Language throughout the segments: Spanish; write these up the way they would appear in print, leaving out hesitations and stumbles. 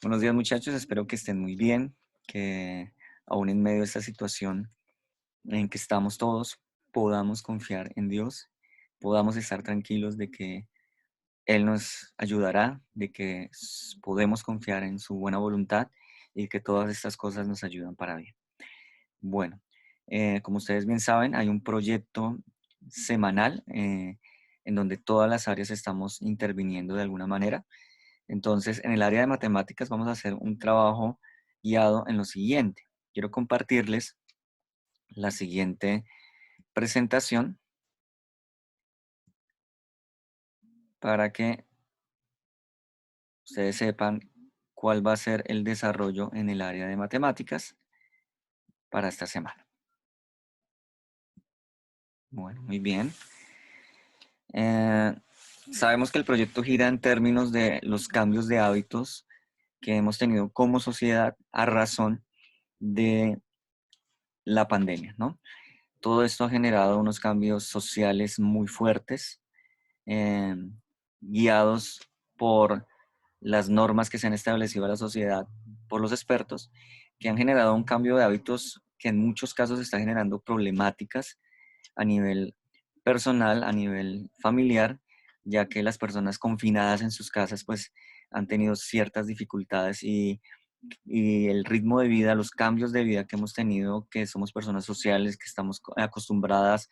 Buenos días muchachos, espero que estén muy bien, que aún en medio de esta situación en que estamos todos podamos confiar en Dios, podamos estar tranquilos de que Él nos ayudará, de que podemos confiar en su buena voluntad y que todas estas cosas nos ayudan para bien. Bueno, como ustedes bien saben, hay un proyecto semanal en donde todas las áreas estamos interviniendo de alguna manera. Entonces, en el área de matemáticas vamos a hacer un trabajo guiado en lo siguiente. Quiero compartirles la siguiente presentación para que ustedes sepan cuál va a ser el desarrollo en el área de matemáticas para esta semana. Bueno, muy bien. Eh, Sabemos que el proyecto gira en términos de los cambios de hábitos que hemos tenido como sociedad a razón de la pandemia, ¿no? Todo esto ha generado unos cambios sociales muy fuertes, eh, guiados por las normas que se han establecido a la sociedad por los expertos, que han generado un cambio de hábitos que en muchos casos está generando problemáticas a nivel personal, a nivel familiar, ya que las personas confinadas en sus casas pues han tenido ciertas dificultades y el ritmo de vida, los cambios de vida que hemos tenido, que somos personas sociales, que estamos acostumbradas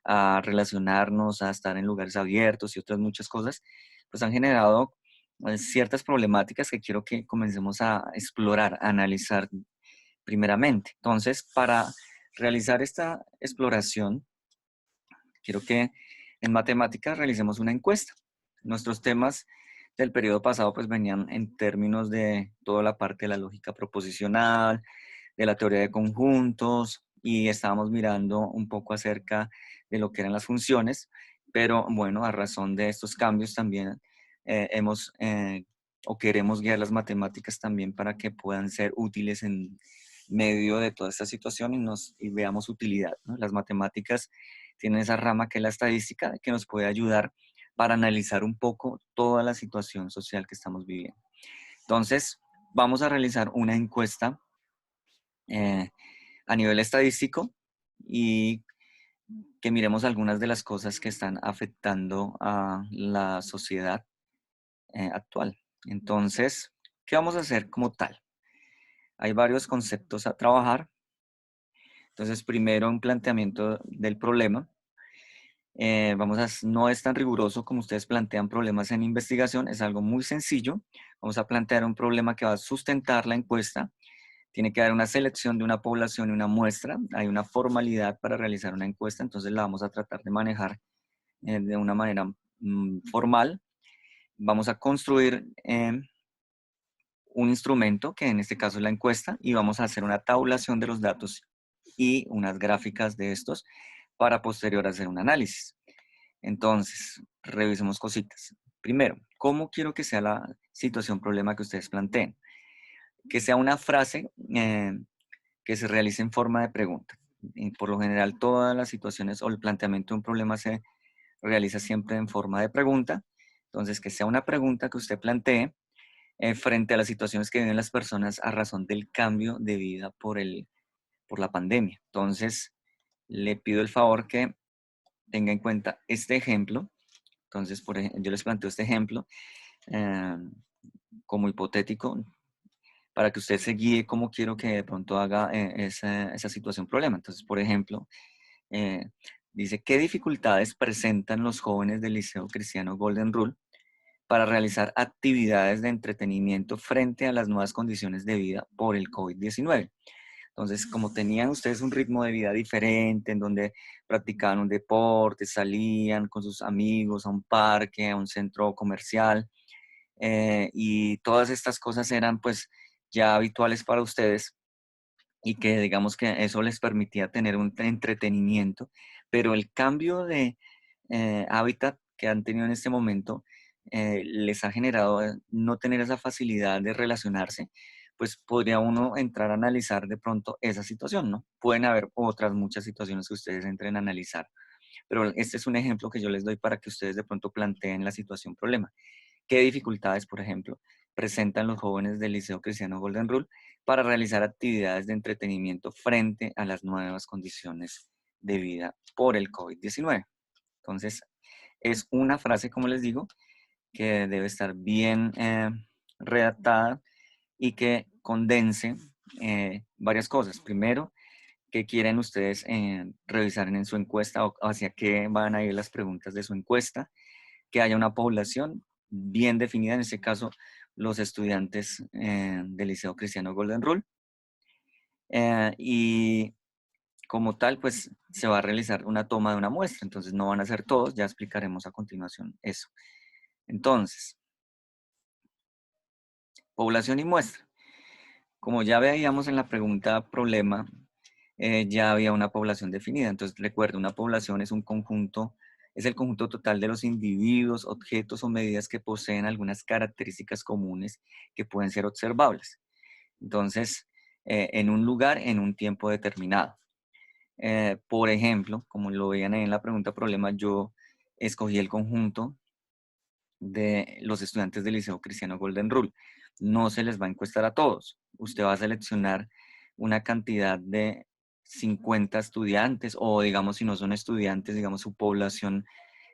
a relacionarnos, a estar en lugares abiertos y otras muchas cosas, pues han generado ciertas problemáticas que quiero que comencemos a explorar, a analizar primeramente. Entonces, para realizar esta exploración, quiero que en matemáticas realicemos una encuesta. Nuestros temas del periodo pasado pues venían en términos de toda la parte de la lógica proposicional, de la teoría de conjuntos y estábamos mirando un poco acerca de lo que eran las funciones, pero bueno, a razón de estos cambios también hemos o queremos guiar las matemáticas también para que puedan ser útiles en medio de toda esta situación y veamos utilidad, ¿no? Las matemáticas tienen esa rama que es la estadística que nos puede ayudar para analizar un poco toda la situación social que estamos viviendo. Entonces, vamos a realizar una encuesta eh, a nivel estadístico y que miremos algunas de las cosas que están afectando a la sociedad actual. Entonces, ¿qué vamos a hacer como tal? Hay varios conceptos a trabajar. Entonces, primero un planteamiento del problema. No es tan riguroso como ustedes plantean problemas en investigación, es algo muy sencillo. Vamos a plantear un problema que va a sustentar la encuesta. Tiene que haber una selección de una población y una muestra. Hay una formalidad para realizar una encuesta, entonces la vamos a tratar de manejar de una manera formal. Vamos a construir un instrumento, que en este caso es la encuesta, y vamos a hacer una tabulación de los datos y unas gráficas de estos para posterior hacer un análisis. Entonces, revisemos cositas. Primero, ¿cómo quiero que sea la situación, problema que ustedes planteen? Que sea una frase que se realice en forma de pregunta. Y por lo general, todas las situaciones o el planteamiento de un problema se realiza siempre en forma de pregunta. Entonces, que sea una pregunta que usted plantee frente a las situaciones que viven las personas a razón del cambio de vida por la pandemia. Entonces, le pido el favor que tenga en cuenta este ejemplo. Entonces, yo les planteo este ejemplo eh, como hipotético para que usted se guíe cómo quiero que de pronto haga esa situación problema. Entonces, por ejemplo, eh, dice, ¿qué dificultades presentan los jóvenes del Liceo Cristiano Golden Rule para realizar actividades de entretenimiento frente a las nuevas condiciones de vida por el COVID-19? Entonces, como tenían ustedes un ritmo de vida diferente, en donde practicaban un deporte, salían con sus amigos a un parque, a un centro comercial, y todas estas cosas eran pues ya habituales para ustedes y que digamos que eso les permitía tener un entretenimiento, pero el cambio de hábitat que han tenido en este momento les ha generado no tener esa facilidad de relacionarse, pues podría uno entrar a analizar de pronto esa situación, ¿no? Pueden haber otras muchas situaciones que ustedes entren a analizar, pero este es un ejemplo que yo les doy para que ustedes de pronto planteen la situación problema. ¿Qué dificultades, por ejemplo, presentan los jóvenes del Liceo Cristiano Golden Rule para realizar actividades de entretenimiento frente a las nuevas condiciones de vida por el COVID-19. Entonces, es una frase, como les digo, que debe estar bien redactada y que condense varias cosas. Primero, qué quieren ustedes revisar en su encuesta o hacia qué van a ir las preguntas de su encuesta, que haya una población bien definida, en este caso los estudiantes del Liceo Cristiano Golden Rule, y como tal, pues se va a realizar una toma de una muestra, entonces no van a ser todos, ya explicaremos a continuación eso. Entonces, población y muestra. Como ya veíamos en la pregunta problema, ya había una población definida. Entonces, recuerda, una población es un conjunto, es el conjunto total de los individuos, objetos o medidas que poseen algunas características comunes que pueden ser observables. Entonces, en un lugar, en un tiempo determinado. Por ejemplo, como lo veían ahí en la pregunta problema, yo escogí el conjunto de los estudiantes del Liceo Cristiano Golden Rule. No se les va a encuestar a todos. Usted va a seleccionar una cantidad de 50 estudiantes o digamos si no son estudiantes, digamos su población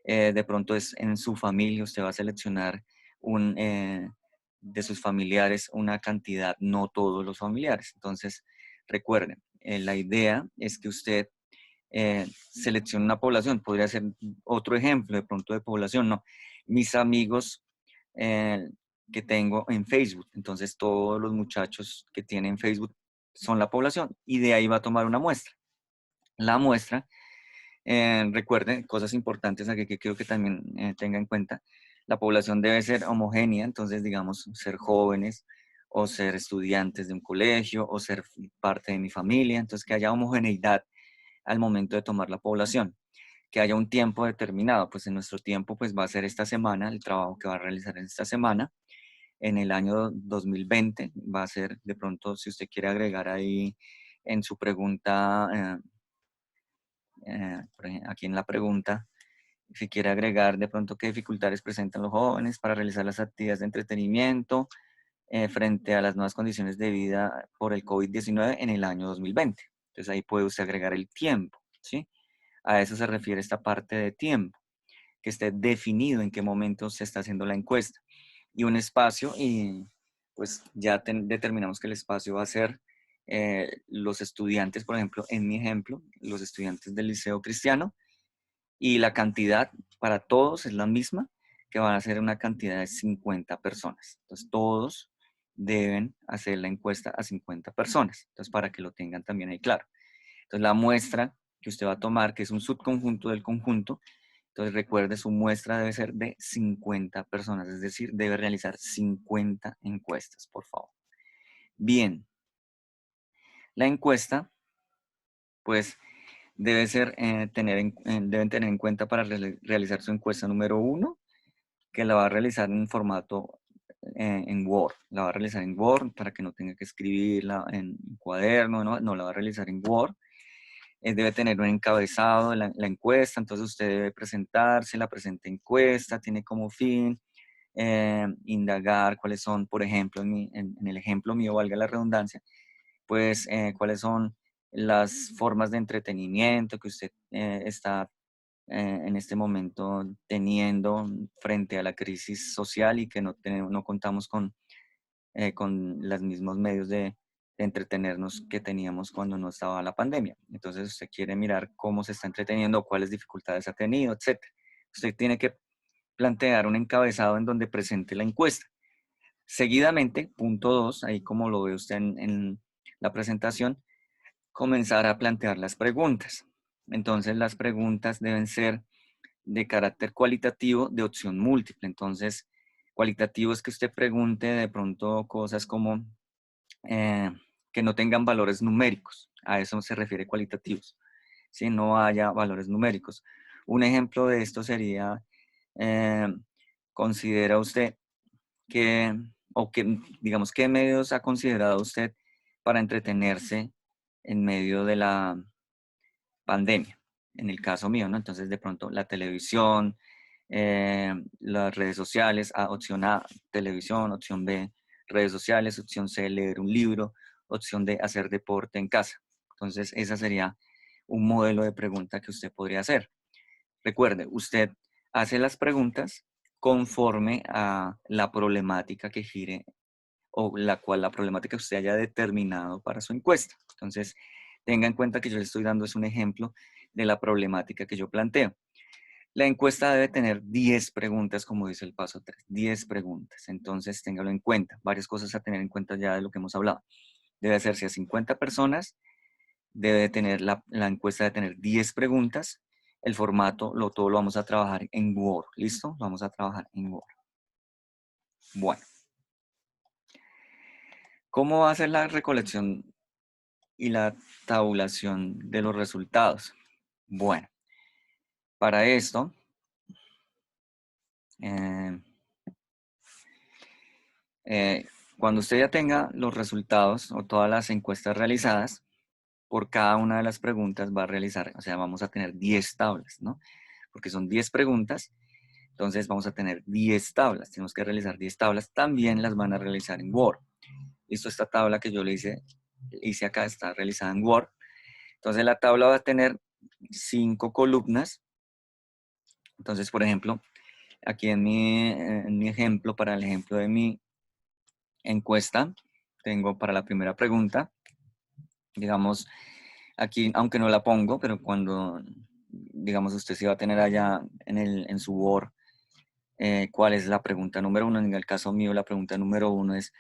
de pronto es en su familia, usted va a seleccionar de sus familiares una cantidad, no todos los familiares. Entonces, recuerden, la idea es que usted seleccione una población. Podría ser otro ejemplo de pronto de población, ¿no? Mis amigos eh, que tengo en Facebook. Entonces, todos los muchachos que tienen Facebook son la población y de ahí va a tomar una muestra. La muestra, recuerden, cosas importantes aquí que quiero que también tenga en cuenta. La población debe ser homogénea, entonces, digamos, ser jóvenes o ser estudiantes de un colegio o ser parte de mi familia, entonces que haya homogeneidad al momento de tomar la población, que haya un tiempo determinado, pues en nuestro tiempo pues va a ser esta semana, el trabajo que va a realizar en esta semana, en el año 2020 va a ser de pronto, si usted quiere agregar ahí en su pregunta, aquí en la pregunta, si quiere agregar de pronto qué dificultades presentan los jóvenes para realizar las actividades de entretenimiento frente a las nuevas condiciones de vida por el COVID-19 en el año 2020. Entonces ahí puede usted agregar el tiempo, ¿sí? A eso se refiere esta parte de tiempo, que esté definido en qué momento se está haciendo la encuesta. Y un espacio, y pues ya determinamos que el espacio va a ser los estudiantes, por ejemplo, en mi ejemplo, los estudiantes del Liceo Cristiano, y la cantidad para todos es la misma, que van a ser una cantidad de 50 personas. Entonces, todos deben hacer la encuesta a 50 personas. Entonces, para que lo tengan también ahí claro. Entonces, la muestra que usted va a tomar, que es un subconjunto del conjunto, entonces recuerde, su muestra debe ser de 50 personas, es decir, debe realizar 50 encuestas, por favor. Bien, la encuesta, pues, debe ser, deben tener en cuenta para realizar su encuesta número uno, que la va a realizar en formato en Word. La va a realizar en Word para que no tenga que escribirla en cuaderno, no la va a realizar en Word. Debe tener un encabezado de la encuesta, entonces usted debe presentarse, la presente encuesta tiene como fin indagar cuáles son, por ejemplo, en el ejemplo mío, valga la redundancia, pues cuáles son las formas de entretenimiento que usted está en este momento teniendo frente a la crisis social y que no contamos con los mismos medios de entretenernos que teníamos cuando no estaba la pandemia. Entonces usted quiere mirar cómo se está entreteniendo, cuáles dificultades ha tenido, etc. Usted tiene que plantear un encabezado en donde presente la encuesta. Seguidamente, punto 2, ahí como lo ve usted en la presentación, comenzar a plantear las preguntas. Entonces las preguntas deben ser de carácter cualitativo de opción múltiple. Entonces, cualitativo es que usted pregunte de pronto cosas como eh, que no tengan valores numéricos. A eso se refiere cualitativos. Si no haya valores numéricos. Un ejemplo de esto sería, eh, ¿considera usted que, o que, digamos, qué medios ha considerado usted para entretenerse en medio de la pandemia? En el caso mío, ¿no? Entonces, de pronto, la televisión, las redes sociales, opción A, televisión, opción B, redes sociales, opción C, leer un libro, opción D, hacer deporte en casa. Entonces, esa sería un modelo de pregunta que usted podría hacer. Recuerde, usted hace las preguntas conforme a la problemática que gire o la problemática que usted haya determinado para su encuesta. Entonces, tenga en cuenta que yo le estoy dando es un ejemplo de la problemática que yo planteo. La encuesta debe tener 10 preguntas, como dice el paso 3, 10 preguntas. Entonces, téngalo en cuenta. Varias cosas a tener en cuenta ya de lo que hemos hablado. Debe hacerse a 50 personas, debe tener la encuesta de tener 10 preguntas. El formato, todo lo vamos a trabajar en Word. ¿Listo? Lo vamos a trabajar en Word. Bueno, ¿cómo va a ser la recolección y la tabulación de los resultados? Bueno, para esto, eh, cuando usted ya tenga los resultados o todas las encuestas realizadas, por cada una de las preguntas va a realizar, o sea, vamos a tener 10 tablas, ¿no? Porque son 10 preguntas, entonces vamos a tener 10 tablas. Tenemos que realizar 10 tablas, también las van a realizar en Word. Listo, esta tabla que yo le hice acá está realizada en Word. Entonces la tabla va a tener 5 columnas. Entonces, por ejemplo, aquí en mi ejemplo, para el ejemplo de mi encuesta, tengo para la primera pregunta, digamos, aquí, aunque no la pongo, pero cuando, digamos, usted sí va a tener allá en su Word, cuál es la pregunta número 1. En el caso mío, la pregunta número 1 es,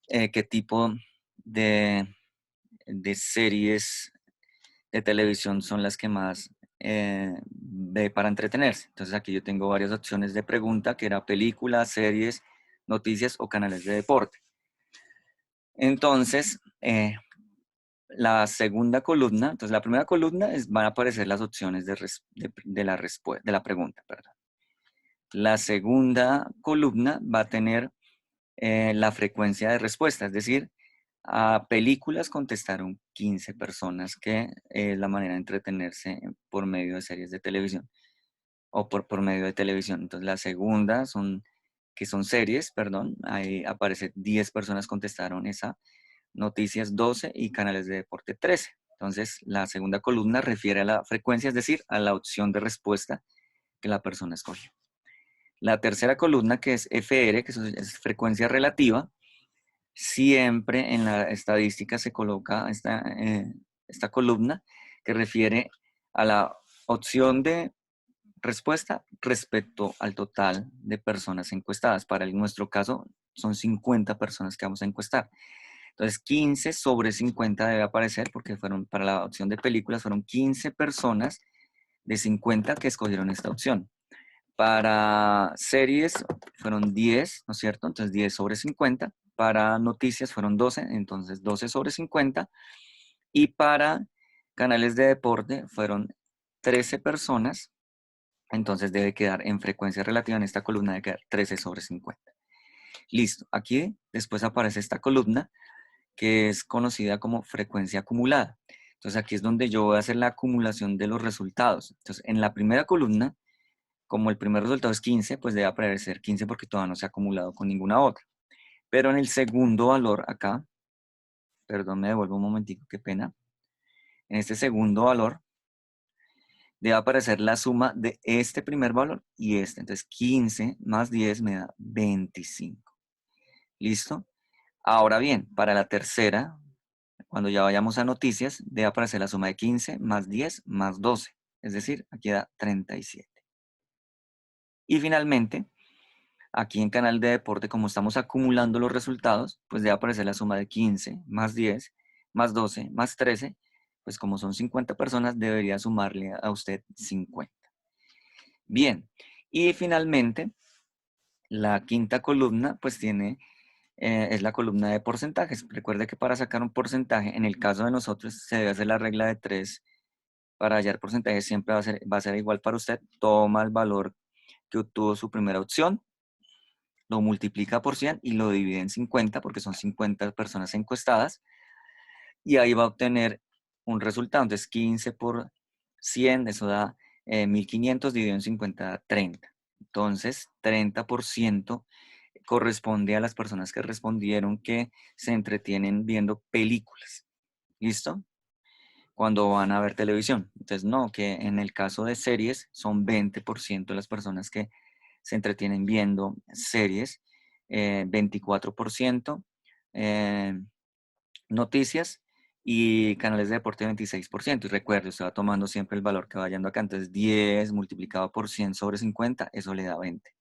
¿qué tipo de series de televisión son las que más ve para entretenerse? Entonces aquí yo tengo varias opciones de pregunta, que era películas, series, noticias o canales de deporte. Entonces, la segunda columna, entonces la primera columna van a aparecer las opciones de la pregunta, perdón. La segunda columna va a tener la frecuencia de respuesta, es decir, a películas contestaron 15 personas, que es la manera de entretenerse por medio de series de televisión o por medio de televisión. Entonces la segunda que son series, perdón, ahí aparece 10 personas contestaron esa, noticias 12 y canales de deporte 13. Entonces la segunda columna refiere a la frecuencia, es decir, a la opción de respuesta que la persona escogió. La tercera columna, que es FR, que es frecuencia relativa, siempre en la estadística se coloca esta columna que refiere a la opción de respuesta respecto al total de personas encuestadas. Para nuestro caso, son 50 personas que vamos a encuestar. Entonces, 15 sobre 50 debe aparecer, porque para la opción de películas fueron 15 personas de 50 que escogieron esta opción. Para series fueron 10, ¿no es cierto? Entonces 10 sobre 50. Para noticias fueron 12, entonces 12 sobre 50. Y para canales de deporte fueron 13 personas, entonces debe quedar en frecuencia relativa en esta columna, debe quedar 13 sobre 50. Listo, aquí después aparece esta columna que es conocida como frecuencia acumulada. Entonces aquí es donde yo voy a hacer la acumulación de los resultados. Entonces en la primera columna, como el primer resultado es 15, pues debe aparecer 15 porque todavía no se ha acumulado con ninguna otra. Pero en el segundo valor acá, perdón, me devuelvo un momentico, qué pena. En este segundo valor debe aparecer la suma de este primer valor y este. Entonces 15 más 10 me da 25. ¿Listo? Ahora bien, para la tercera, cuando ya vayamos a noticias, debe aparecer la suma de 15 más 10 más 12. Es decir, aquí da 37. Y finalmente, aquí en canal de deporte, como estamos acumulando los resultados, pues debe aparecer la suma de 15 más 10 más 12 más 13. Pues como son 50 personas, debería sumarle a usted 50. Bien, y finalmente, la quinta columna, pues es la columna de porcentajes. Recuerde que para sacar un porcentaje, en el caso de nosotros, se debe hacer la regla de 3. Para hallar porcentaje siempre va a ser igual para usted. Toma el valor que obtuvo su primera opción, lo multiplica por 100 y lo divide en 50, porque son 50 personas encuestadas, y ahí va a obtener un resultado. Entonces 15 por 100, eso da 1500, dividido en 50 da 30. Entonces, 30% corresponde a las personas que respondieron que se entretienen viendo películas. ¿Listo? Cuando van a ver televisión. Entonces, no, que en el caso de series son 20% de las personas que se entretienen viendo series, 24%, eh, noticias y canales de deporte 26%. Y recuerde, usted va tomando siempre el valor que va yendo acá. Entonces, 10 multiplicado por 100 sobre 50, eso le da 20.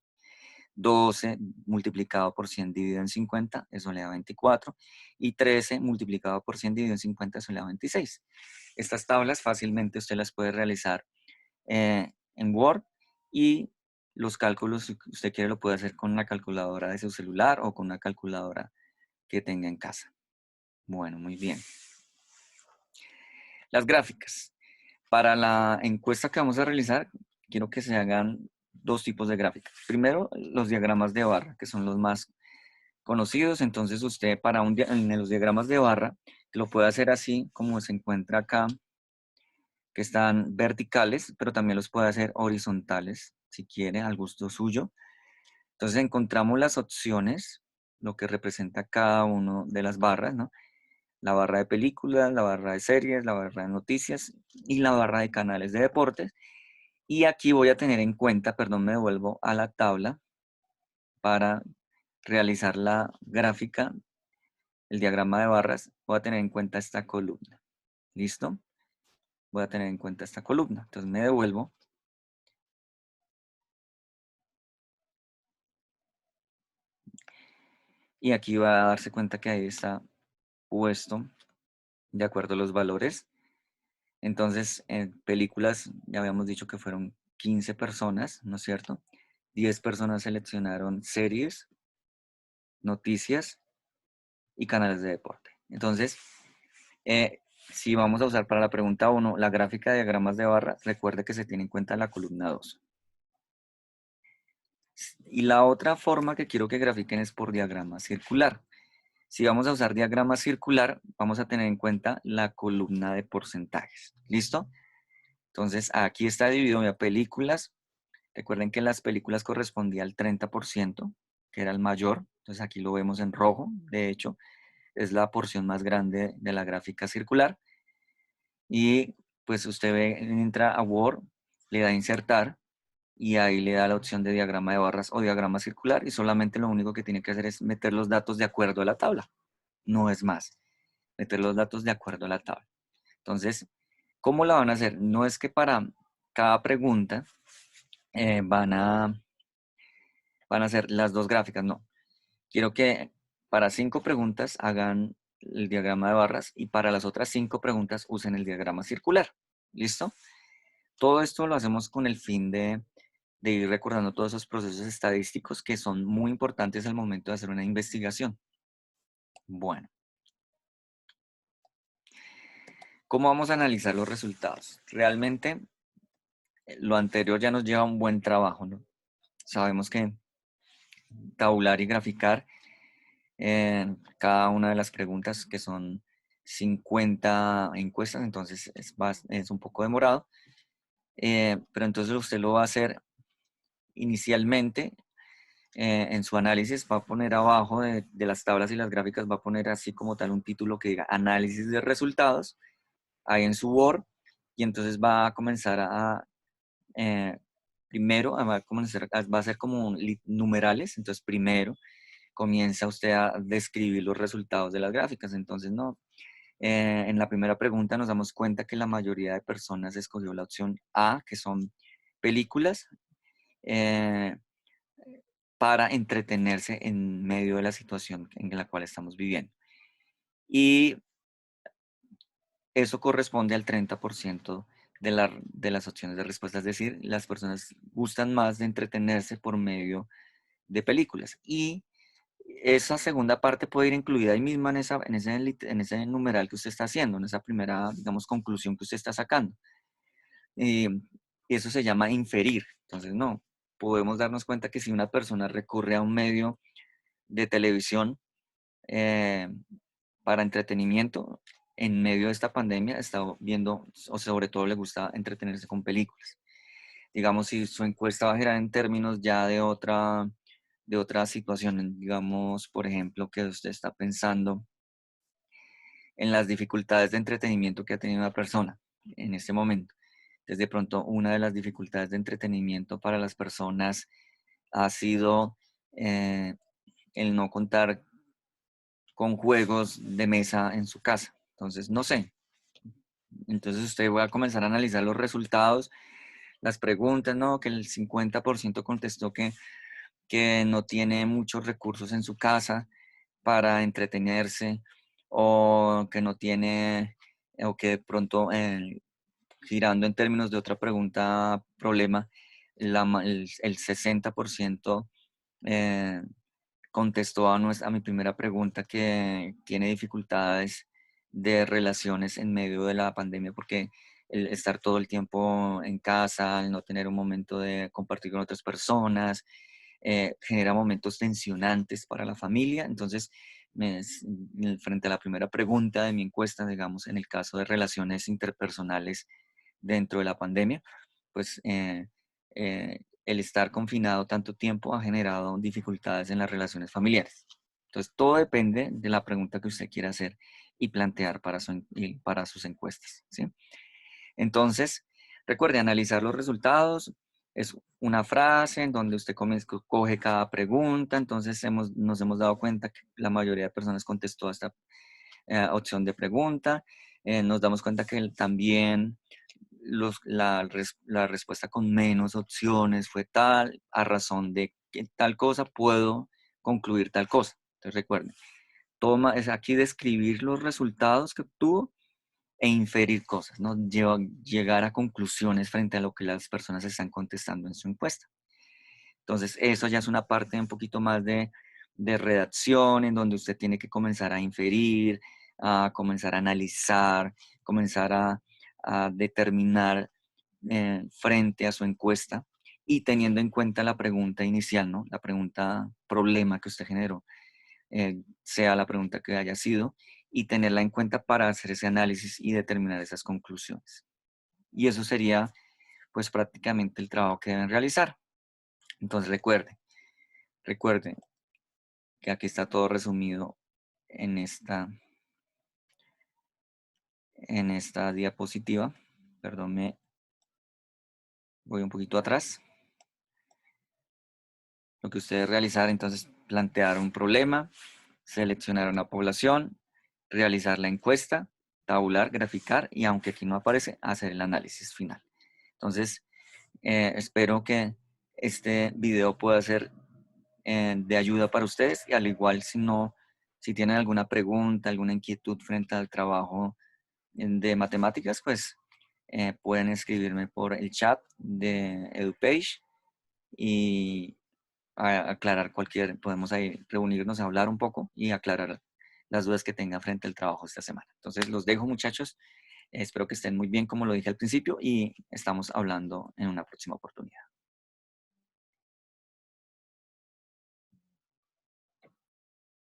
12 multiplicado por 100 dividido en 50, eso le da 24. Y 13 multiplicado por 100 dividido en 50, eso le da 26. Estas tablas fácilmente usted las puede realizar en Word y los cálculos, si usted quiere, lo puede hacer con una calculadora de su celular o con una calculadora que tenga en casa. Bueno, muy bien. Las gráficas. Para la encuesta que vamos a realizar, quiero que se hagan dos tipos de gráficas. Primero, los diagramas de barra, que son los más conocidos. Entonces, usted en los diagramas de barra, lo puede hacer así como se encuentra acá, que están verticales, pero también los puede hacer horizontales, si quiere, al gusto suyo. Entonces encontramos las opciones, lo que representa cada uno de las barras, ¿no? La barra de películas, la barra de series, la barra de noticias y la barra de canales de deportes. Y aquí voy a tener en cuenta, perdón, me devuelvo a la tabla para realizar la gráfica, el diagrama de barras, voy a tener en cuenta esta columna. ¿Listo? Voy a tener en cuenta esta columna. Entonces me devuelvo. Y aquí va a darse cuenta que ahí está puesto de acuerdo a los valores. Entonces, en películas ya habíamos dicho que fueron 15 personas, ¿no es cierto? 10 personas seleccionaron series, noticias y canales de deporte. Entonces, si vamos a usar para la pregunta 1 la gráfica de diagramas de barra, recuerde que se tiene en cuenta la columna 2. Y la otra forma que quiero que grafiquen es por diagrama circular. Si vamos a usar diagrama circular, vamos a tener en cuenta la columna de porcentajes. ¿Listo? Entonces, aquí está dividido en películas. Recuerden que las películas correspondía al 30%, que era el mayor. Entonces, aquí lo vemos en rojo. De hecho, es la porción más grande de la gráfica circular. Y pues usted entra a Word, le da a insertar y ahí le da la opción de diagrama de barras o diagrama circular y solamente lo único que tiene que hacer es meter los datos de acuerdo a la tabla. No es más. Meter los datos de acuerdo a la tabla. Entonces, ¿cómo la van a hacer? No es que para cada pregunta van a hacer las dos gráficas, no. Quiero que para 5 preguntas hagan el diagrama de barras y para las otras 5 preguntas usen el diagrama circular. ¿Listo? Todo esto lo hacemos con el fin de ir recordando todos esos procesos estadísticos que son muy importantes al momento de hacer una investigación. Bueno, ¿cómo vamos a analizar los resultados? Realmente lo anterior ya nos lleva un buen trabajo, ¿no? Sabemos que tabular y graficar cada una de las preguntas, que son 50 encuestas, entonces es un poco demorado, pero entonces usted lo va a hacer inicialmente en su análisis, va a poner abajo de las tablas y las gráficas, va a poner así como tal un título que diga análisis de resultados, ahí en su Word, y entonces va a comenzar eh, primero, va a ser como numerales, entonces primero comienza usted a describir los resultados de las gráficas. Entonces, no, en la primera pregunta nos damos cuenta que la mayoría de personas escogió la opción A, que son películas, eh, para entretenerse en medio de la situación en la cual estamos viviendo. Y eso corresponde al 30% de las opciones de respuesta, es decir, las personas gustan más de entretenerse por medio de películas. Y esa segunda parte puede ir incluida ahí misma en ese numeral que usted está haciendo, en esa primera, digamos, conclusión que usted está sacando. Y eso se llama inferir. Entonces, no, podemos darnos cuenta que si una persona recurre a un medio de televisión eh, para entretenimiento, en medio de esta pandemia está viendo, o sobre todo le gusta entretenerse con películas. digamos, si su encuesta va a girar en términos ya de otra situación, digamos, por ejemplo, que usted está pensando en las dificultades de entretenimiento que ha tenido una persona en este momento. Entonces, de pronto, una de las dificultades de entretenimiento para las personas ha sido eh, el no contar con juegos de mesa en su casa. Entonces, no sé. Entonces, usted va a comenzar a analizar los resultados, las preguntas, ¿no? Que el 50% contestó que no tiene muchos recursos en su casa para entretenerse o que no tiene, o que de pronto, girando en términos de otra pregunta, problema, el 60% eh, contestó a mi primera pregunta que tiene dificultades de relaciones en medio de la pandemia porque el estar todo el tiempo en casa, el no tener un momento de compartir con otras personas, genera momentos tensionantes para la familia. Entonces, frente a la primera pregunta de mi encuesta, digamos, en el caso de relaciones interpersonales dentro de la pandemia, pues el estar confinado tanto tiempo ha generado dificultades en las relaciones familiares. Entonces, todo depende de la pregunta que usted quiera hacer y plantear para sus encuestas, ¿sí? Entonces, recuerde analizar los resultados. Es una frase en donde usted coge cada pregunta. Entonces, nos hemos dado cuenta que la mayoría de personas contestó a esta opción de pregunta. Nos damos cuenta que también la respuesta con menos opciones fue tal, a razón de que tal cosa puedo concluir tal cosa. Entonces, recuerden, es aquí describir los resultados que obtuvo e inferir cosas, ¿no? Llegar a conclusiones frente a lo que las personas están contestando en su encuesta. Entonces, eso ya es una parte un poquito más de redacción, en donde usted tiene que comenzar a inferir, a comenzar a analizar, comenzar a determinar frente a su encuesta y teniendo en cuenta la pregunta inicial, ¿no? La pregunta problema que usted generó, sea la pregunta que haya sido, y tenerla en cuenta para hacer ese análisis y determinar esas conclusiones. Y eso sería, pues, prácticamente el trabajo que deben realizar. Entonces, recuerde que aquí está todo resumido en esta diapositiva. Perdón, me voy un poquito atrás. Lo que ustedes realizar, entonces, plantear un problema, seleccionar una población, realizar la encuesta, tabular, graficar y aunque aquí no aparece, hacer el análisis final. Entonces, espero que este video pueda ser de ayuda para ustedes y al igual si tienen alguna pregunta, alguna inquietud frente al trabajo de matemáticas, pues pueden escribirme por el chat de EduPage y aclarar podemos ahí reunirnos a hablar un poco y aclarar las dudas que tengan frente al trabajo esta semana. Entonces los dejo, muchachos. Espero que estén muy bien como lo dije al principio y estamos hablando en una próxima oportunidad.